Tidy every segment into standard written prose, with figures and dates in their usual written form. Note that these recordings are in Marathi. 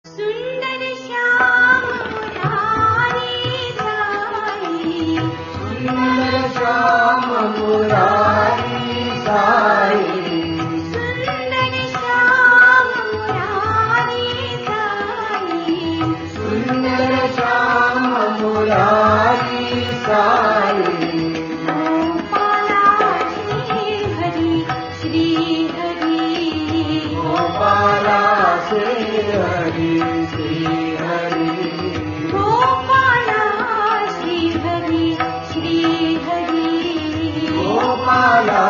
सुंदर श्याम मुरारी साई, सुंदर श्याम मुरारी साई, सुंदर श्याम मुरारी साई, सुंदर श्याम मुरारी साई, गोपाला श्री हरी श्री हरी, गोपाला श्री हरी श्री हरी, गोपाला श्री हरी श्री हरी, गोपाला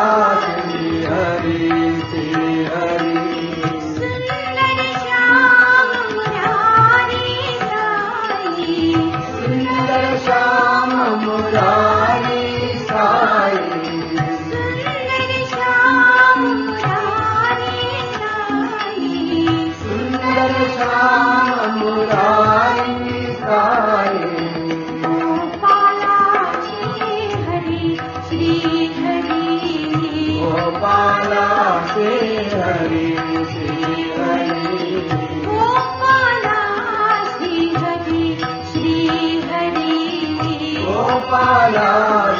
श्री हरी श्री हरी, सुंदर श्याम मुरारी साई, सुंदर श्याम मुरारी साई, सुंदर श्याम मुरारी साई, सुंदर श्याम मुरारी साई, गोपाला श्री हरी श्री हरी, गोपाला श्री हरी श्री हरी, गोपाला श्री हरी श्री हरी, गोपाला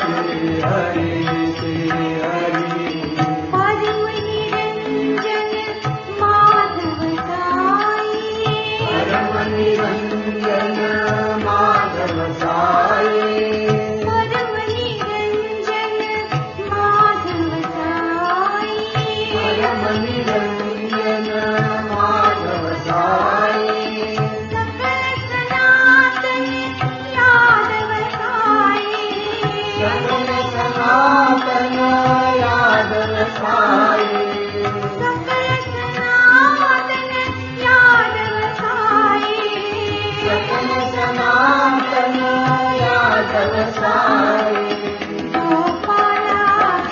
श्री हरी श्री हरी, परम निरंजन माधव साई, परम निरंजन माधव साई, परम निरंजन माधव साई, परम निरंजन माधव साई, सकल सनातन यादव साई, सकल सनातन यादव साई, सकल सनातन यादव साई, सकल सनातन यादव साई, गोपाला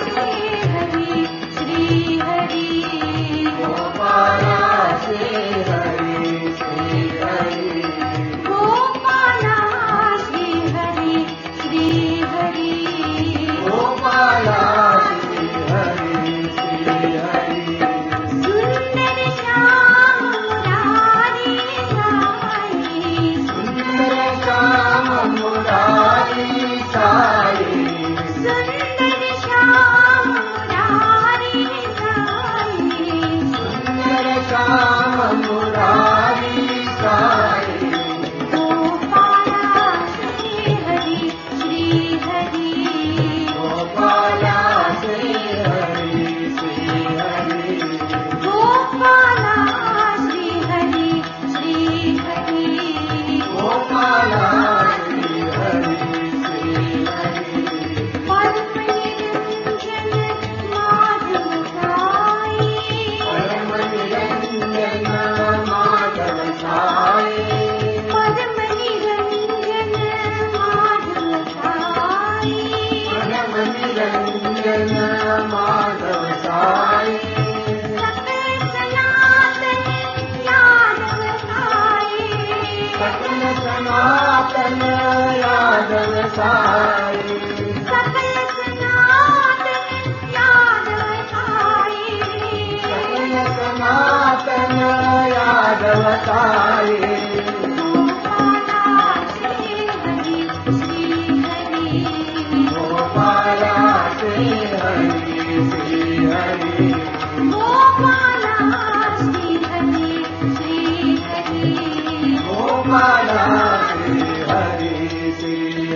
श्री हरी श्री हरी, गोपाला श्री हरी श्री हरी, गोपाला श्री हरी श्री हरी, गोपाला श्री हरी श्री हरी, सुंदर श्याम मुरारी साई, सुंदर श्याम मुरारी साई, सुंदर श्याम मुरारी साई, सुंदर श्याम मुरारी साई, गोपाला श्री हरी श्री हरी, गोपाला श्री हरी श्री हरी, गोपाला श्री हरी श्री हरी, गोपाला श्री हरी श्री हरी, परम निरंजन माधव साई, परम निरंजन माधव साई, परम निरंजन माधव साई, परम निरंजन माधव साई, सकल सनातन यादव साई, सकल सनातन यादव साई, सकल सनातन यादव साई, सकल सनातन यादव साई, गोपाला श्री हरी श्री हरी, गोपाला श्री हरी श्री हरी, गोपाला श्री हरी श्री हरी, गोपाला श्री हरी श्री